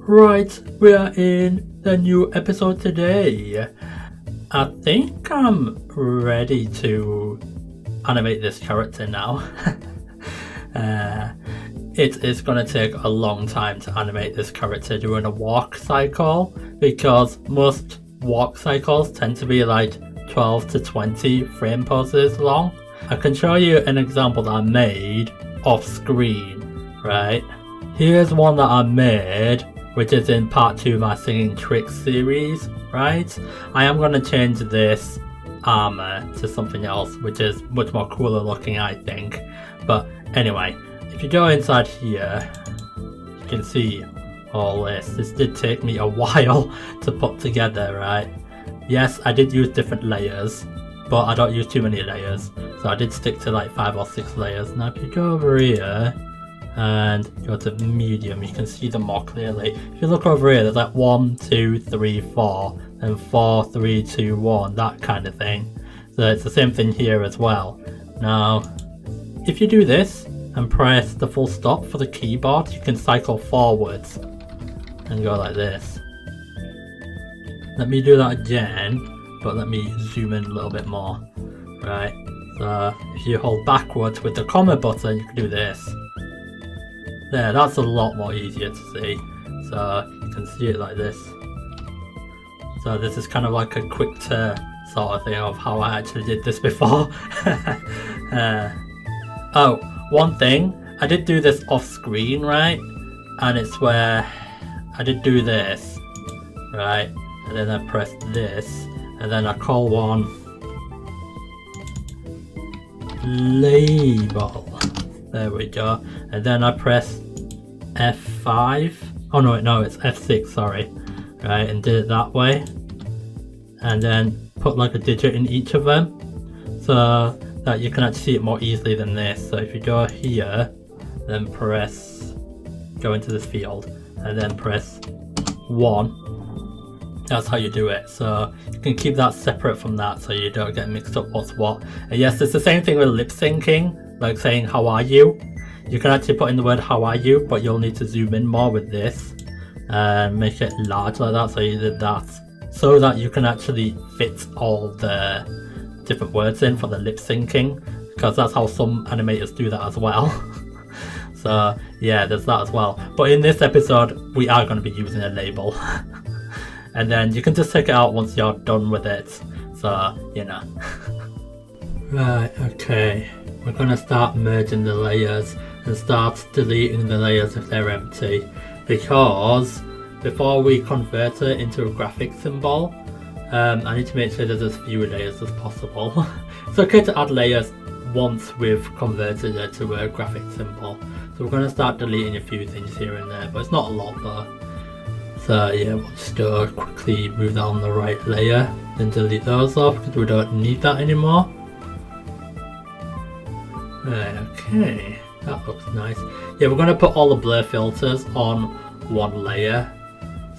Right, we are in the new episode today. I think I'm ready to animate this character now. It is going to take a long time to animate this character during a walk cycle because most walk cycles tend to be like 12 to 20 frame poses long. I can show you an example that I made off screen, right? Here's one that I made, which is in part 2 of my singing tricks series, right? I am going to change this armor to something else, which is much more cooler looking, I think. But anyway, if you go inside here, you can see all this. This did take me a while to put together, right? Yes, I did use different layers, but I don't use too many layers. So I did stick to like 5 or 6 layers. Now if you go over here, and go to medium, you can see them more clearly. If you look over here, there's like 1, 2, 3, 4, and 4, 3, 2, 1, that kind of thing. So it's the same thing here as well. Now, if you do this and press the full stop for the keyboard, you can cycle forwards and go like this. Let me do that again, but let me zoom in a little bit more. Right, so if you hold backwards with the comma button, you can do this. There, that's a lot more easier to see. So you can see it like this. So this is kind of like a quick turn sort of thing of how I actually did this before. Oh, one thing, I did do this off screen, right? And it's where I did do this, right? And then I pressed this, and then I call one label. There we go. And then I press F5. Oh no, it's F6, sorry. Right, and did it that way. And then put like a digit in each of them so that you can actually see it more easily than this. So if you go here, then go into this field, and then press 1. That's how you do it. So you can keep that separate from that so you don't get mixed up what's what. And yes, it's the same thing with lip syncing. Like saying how are you, you can actually put in the word how are you, but you'll need to zoom in more with this and make it large like that. So you did that so that you can actually fit all the different words in for the lip syncing, because that's how some animators do that as well. So yeah, there's that as well. But in this episode we are going to be using a label. And then you can just take it out once you're done with it, so you know. Right, okay. We're going to start merging the layers and start deleting the layers if they're empty, because before we convert it into a graphic symbol, I need to make sure there's as few layers as possible. It's okay to add layers once we've converted it to a graphic symbol. So we're going to start deleting a few things here and there, but it's not a lot though. So yeah, we'll just quickly move that on the right layer, then delete those off because we don't need that anymore. Okay, that looks nice. Yeah, we're going to put all the blur filters on one layer.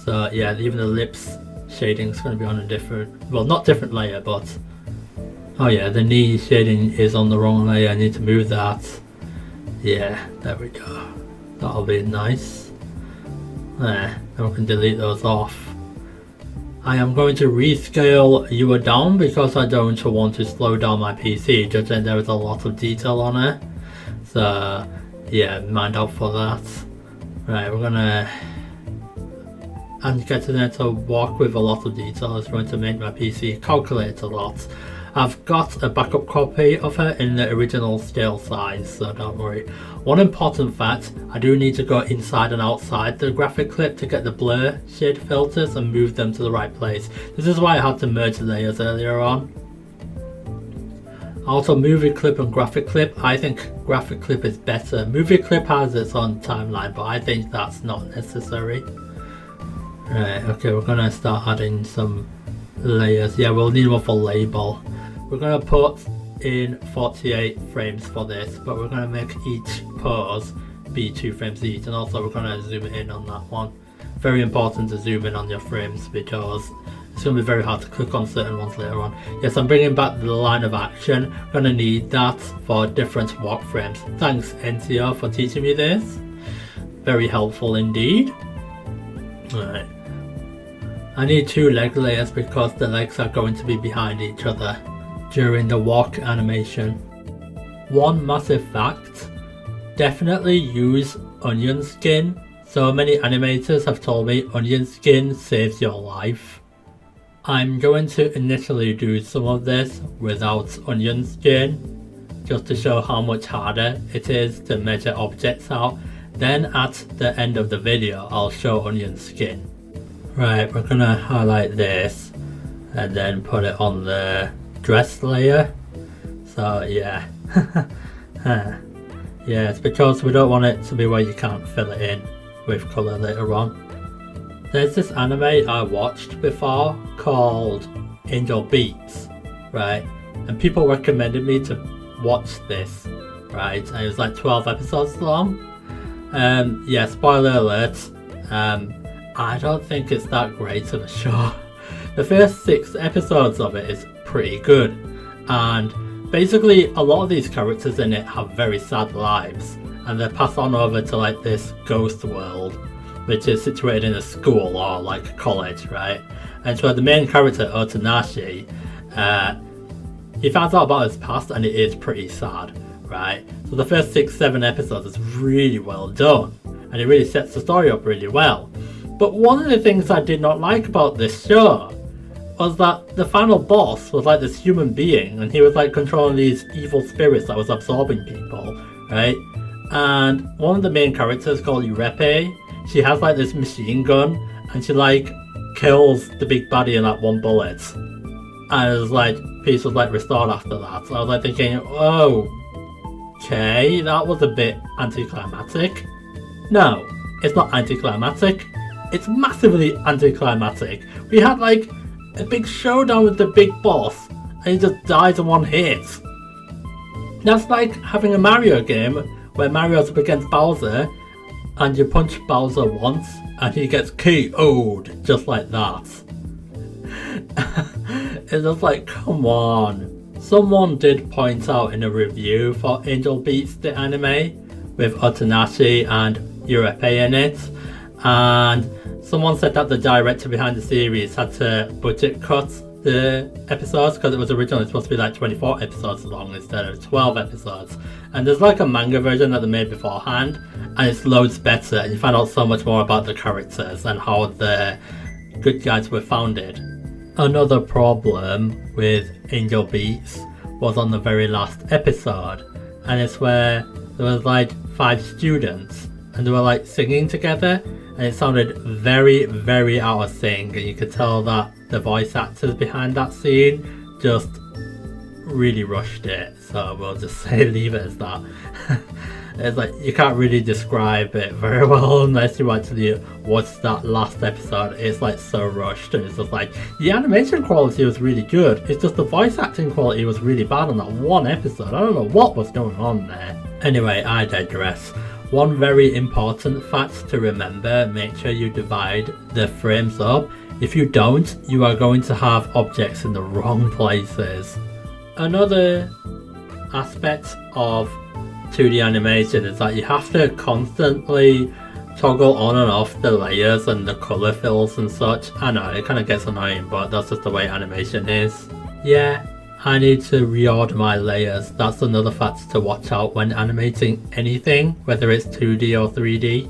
So yeah, even the lips shading is going to be on a different, well, not different layer, but oh yeah, the knee shading is on the wrong layer. I need to move that. Yeah, there we go. That'll be nice. There, then we can delete those off. I am going to rescale you down because I don't want to slow down my PC, judging there is a lot of detail on it. So yeah, mind out for that. Right, we're gonna, and getting it to work with a lot of detail is going to make my PC calculate a lot. I've got a backup copy of it in the original scale size, so don't worry. One important fact, I do need to go inside and outside the graphic clip to get the blur shade filters and move them to the right place. This is why I had to merge layers earlier on. Also, movie clip and graphic clip, I think graphic clip is better. Movie clip has its own timeline, but I think that's not necessary. Right, okay, we're gonna start adding some layers. Yeah, we'll need one for label. We're going to put in 48 frames for this, but we're going to make each pose be 2 frames each, and also we're going to zoom in on that one. Very important to zoom in on your frames because it's going to be very hard to click on certain ones later on. Yes, I'm bringing back the line of action. I'm going to need that for different walk frames. Thanks NCO for teaching me this. Very helpful indeed. Right. I need 2 leg layers because the legs are going to be behind each other during the walk animation. One massive fact, definitely use onion skin. So many animators have told me onion skin saves your life. I'm going to initially do some of this without onion skin, just to show how much harder it is to measure objects out. Then at the end of the video, I'll show onion skin. Right, we're gonna highlight this and then put it on the dress layer. So yeah, yeah, it's because we don't want it to be where you can't fill it in with colour later on. There's this anime I watched before called Angel Beats, right? And people recommended me to watch this, right? And it was like 12 episodes long. Yeah, spoiler alert. I don't think it's that great of a show. The first 6 episodes of it is pretty good, and basically a lot of these characters in it have very sad lives, and they're passed on over to like this ghost world, which is situated in a school or like a college, right? And so the main character, Otanashi, he finds out about his past, and it is pretty sad, right? So the first 6-7 episodes is really well done, and it really sets the story up really well. But one of the things I did not like about this show was that the final boss was like this human being, and he was like controlling these evil spirits that was absorbing people, right? And one of the main characters, called Yurepe, she has like this machine gun, and she like kills the big baddie in like 1 bullet. And it was like, peace was like restored after that. So I was like thinking, oh, okay, that was a bit anticlimactic. No, it's not anticlimactic. It's massively anticlimactic. We had like a big showdown with the big boss, and he just dies in 1 hit. That's like having a Mario game where Mario's up against Bowser, and you punch Bowser once, and he gets KO'd just like that. It's just like, come on. Someone did point out in a review for Angel Beats the anime with Otanashi and Yurepe in it, and someone said that the director behind the series had to budget cut the episodes because it was originally supposed to be like 24 episodes long instead of 12 episodes. And there's like a manga version that they made beforehand, and it's loads better, and you find out so much more about the characters and how the good guys were founded. Another problem with Angel Beats was on the very last episode, and it's where there was like 5 students and they were like singing together, and it sounded very, very out of sync, and you could tell that the voice actors behind that scene just really rushed it. So we'll just say leave it as that. It's like you can't really describe it very well unless you actually watch that last episode. It's like so rushed, and it's just like the animation quality was really good, it's just the voice acting quality was really bad on that 1 episode. I don't know what was going on there. Anyway, I digress. One very important fact to remember, make sure you divide the frames up. If you don't, you are going to have objects in the wrong places. Another aspect of 2D animation is that you have to constantly toggle on and off the layers and the color fills and such. I know, it kind of gets annoying, but that's just the way animation is. Yeah, I need to reorder my layers. That's another fact to watch out when animating anything, whether it's 2D or 3D.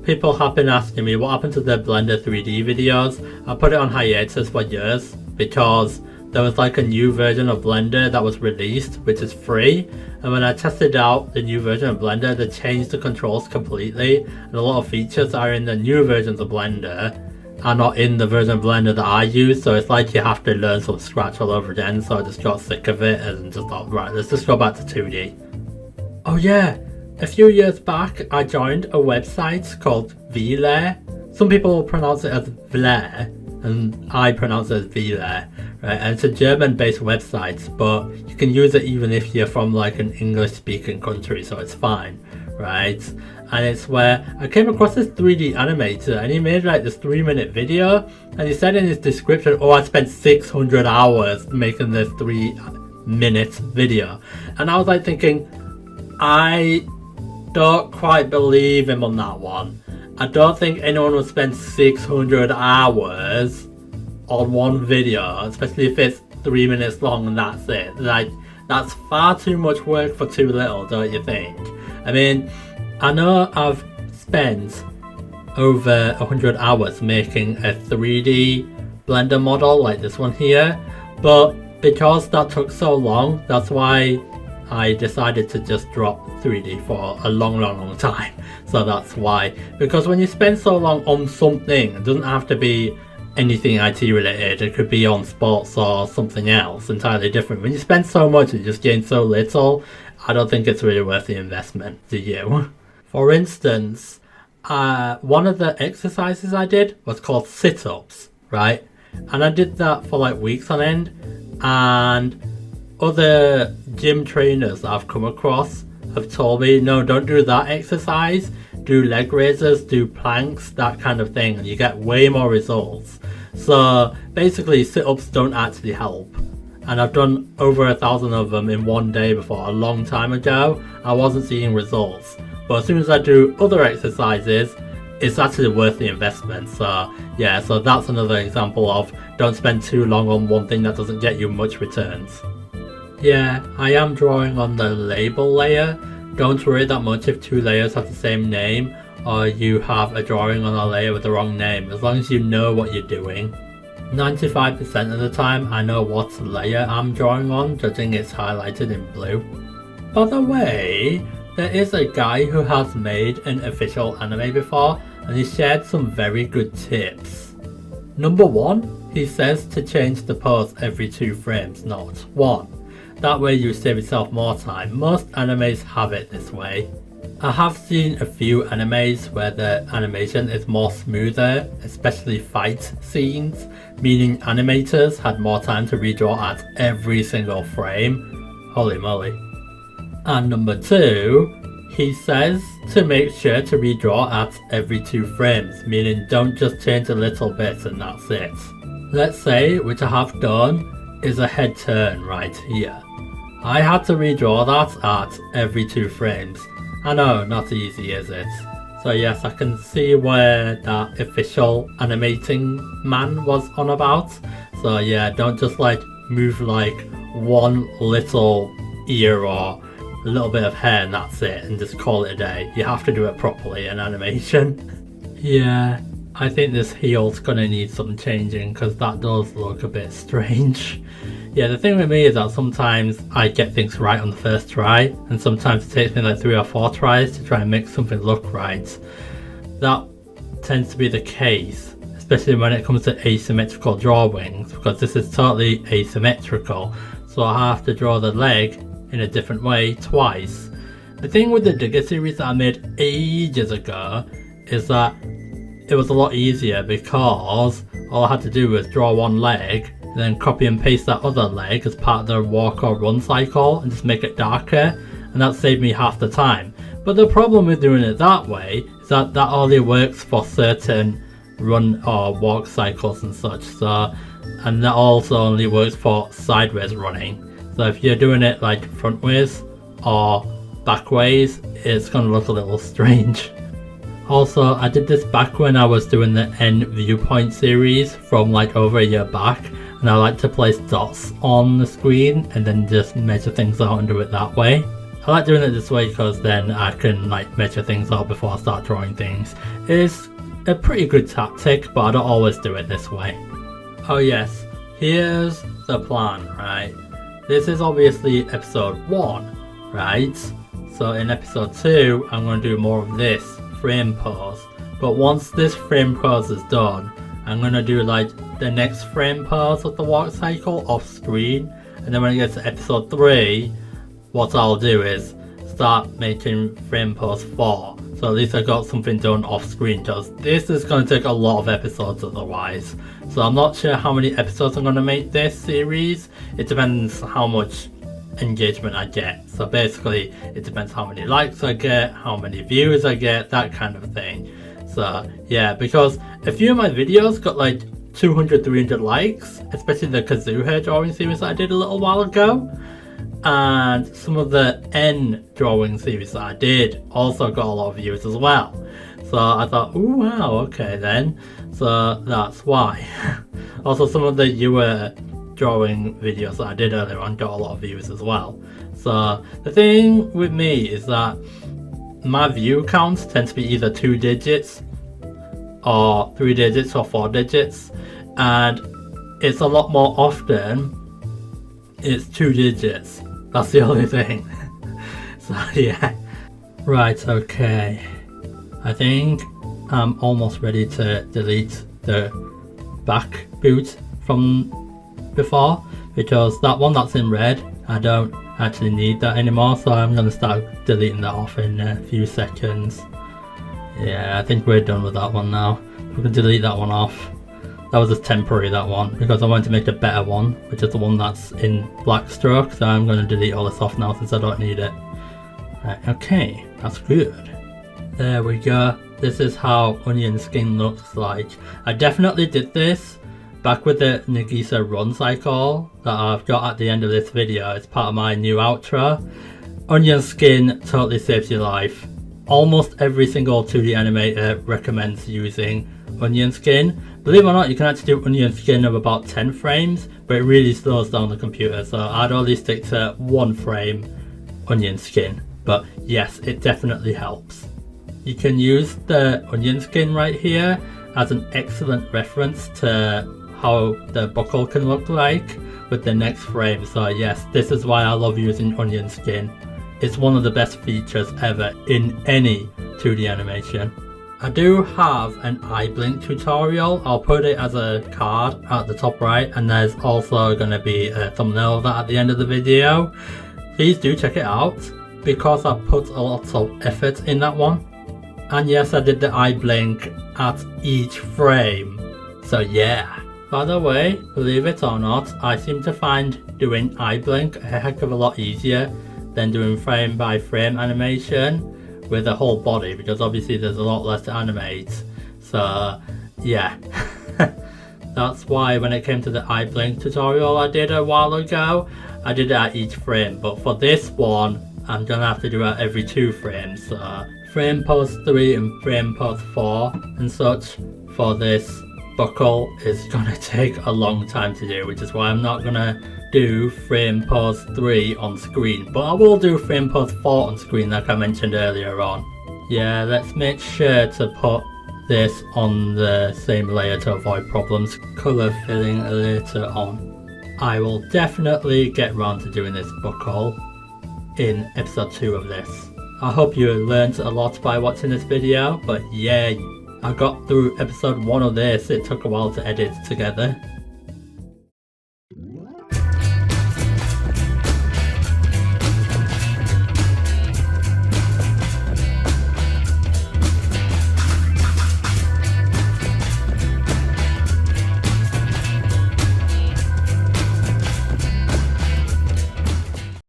People have been asking me what happened to the Blender 3D videos. I put it on hiatus for years because there was like a new version of Blender that was released, which is free, and when I tested out the new version of Blender, they changed the controls completely, and a lot of features that are in the new versions of Blender are not in the version of Blender that I use, so it's like you have to learn from scratch all over again. So I just got sick of it and just thought, right, let's just go back to 2D. Oh yeah, a few years back I joined a website called Vlair. Some people pronounce it as Vlair, and I pronounce it as Vlair. Right, and it's a German-based website, but you can use it even if you're from like an English-speaking country, so it's fine, right? And it's where I came across this 3D animator, and he made like this 3-minute video, and he said in his description, oh, I spent 600 hours making this 3-minute video. And I was like thinking, I don't quite believe him on that one. I don't think anyone would spend 600 hours on one video, especially if it's 3 minutes long and that's it. Like, that's far too much work for too little, don't you think? I mean, I know I've spent over 100 hours making a 3D Blender model like this one here, but because that took so long, that's why I decided to just drop 3D for a long time. So that's why, because when you spend so long on something, it doesn't have to be anything IT related, it could be on sports or something else entirely different. When you spend so much and just gain so little, I don't think it's really worth the investment, do you? For instance, one of the exercises I did was called sit-ups, right? And I did that for like weeks on end, and other gym trainers that I've come across have told me, no, don't do that exercise, do leg raises, do planks, that kind of thing, and you get way more results. So basically sit-ups don't actually help, and I've done over 1,000 of them in one day before, a long time ago. I wasn't seeing results, but as soon as I do other exercises, it's actually worth the investment. So yeah, so that's another example of don't spend too long on one thing that doesn't get you much returns. Yeah, I am drawing on the label layer. Don't worry that much if two layers have the same name or you have a drawing on a layer with the wrong name, as long as you know what you're doing. 95% of the time I know what layer I'm drawing on, judging it's highlighted in blue. By the way, there is a guy who has made an official anime before, and he shared some very good tips. Number 1, he says to change the pose every 2 frames, not 1. That way you save yourself more time. Most animes have it this way. I have seen a few animes where the animation is more smoother, especially fight scenes, meaning animators had more time to redraw at every single frame. Holy moly. And number 2, he says to make sure to redraw at every 2 frames, meaning don't just change a little bit and that's it. Let's say, which I have done, is a head turn right here. I had to redraw that at every 2 frames. I know, not easy, is it? So yes, I can see where that official animating man was on about. So yeah, don't just like move like one little ear or a little bit of hair and that's it, and just call it a day. You have to do it properly in animation. Yeah, I think this heel's gonna need some changing because that does look a bit strange. Yeah, the thing with me is that sometimes I get things right on the first try, and sometimes it takes me like 3 or 4 tries to try and make something look right. That tends to be the case, especially when it comes to asymmetrical drawings, because this is totally asymmetrical, so I have to draw the leg in a different way twice. The thing with the Digger series that I made ages ago is that it was a lot easier because all I had to do was draw one leg, then copy and paste that other leg as part of the walk or run cycle and just make it darker, and that saved me half the time. But the problem with doing it that way is that that only works for certain run or walk cycles and such, so, and that also only works for sideways running. So if you're doing it like frontways or backways, it's gonna look a little strange. Also, I did this back when I was doing the N viewpoint series from like over a year back, and I like to place dots on the screen and then just measure things out and do it that way. I like doing it this way because then I can like measure things out before I start drawing things. It's a pretty good tactic, but I don't always do it this way. Oh yes, here's the plan, right? This is obviously episode 1, right? So in episode 2, I'm going to do more of this frame pose. But once this frame pose is done, I'm going to do like the next frame pose of the walk cycle off screen. And then when it gets to episode 3, what I'll do is start making frame pose 4. So at least I got something done off screen, because this is going to take a lot of episodes otherwise. So I'm not sure how many episodes I'm going to make this series. It depends how much engagement I get. So basically it depends how many likes I get, how many views I get, that kind of thing. So yeah, because a few of my videos got like 200-300 likes, especially the Kazoo hair drawing series that I did a little while ago, and some of the N drawing series that I did also got a lot of views as well. So I thought, oh wow, okay then. So that's why. Also, some of the newer drawing videos that I did earlier on got a lot of views as well. So the thing with me is that my view counts tend to be either 2 digits or 3 digits or 4 digits, and it's a lot more often it's 2 digits. That's the only thing. So yeah. Right, okay. I think I'm almost ready to delete the back boot from before, because that one that's in red, I don't actually need that anymore, so I'm going to start deleting that off in a few seconds. Yeah, I think we're done with that one now. We can delete that one off. That was just temporary, that one, because I wanted to make a better one, which is the one that's in black stroke, so I'm going to delete all this off now since I don't need it. Right, okay, that's good. There we go. This is how onion skin looks like. I definitely did this back with the Nagisa run cycle that I've got at the end of this video. It's part of my new outro. Onion skin totally saves your life. Almost every single 2D animator recommends using onion skin. Believe it or not, you can actually do onion skin of about 10 frames, but it really slows down the computer, so I'd only stick to 1 frame onion skin. But yes, it definitely helps. You can use the onion skin right here as an excellent reference to how the buckle can look like with the next frame. So yes, this is why I love using onion skin. It's one of the best features ever in any 2D animation. I do have an eye blink tutorial. I'll put it as a card at the top right, and there's also going to be a thumbnail of that at the end of the video. Please do check it out, because I put a lot of effort in that one. And yes, I did the eye blink at each frame. So yeah. By the way, believe it or not, I seem to find doing eye blink a heck of a lot easier than doing frame by frame animation with the whole body, because obviously there's a lot less to animate. So yeah. That's why when it came to the eye blink tutorial I did a while ago, I did it at each frame. But for this one, I'm gonna have to do it every 2 frames. So frame pose 3 and frame pose 4 and such for this buckle is gonna take a long time to do, which is why I'm not gonna do frame pose 3 on screen, but I will do frame pose 4 on screen like I mentioned earlier on. Yeah, let's make sure to put this on the same layer to avoid problems colour filling later on. I will definitely get round to doing this buckle in episode 2 of this. I hope you learned a lot by watching this video, but yeah, I got through episode 1 of this. It took a while to edit together.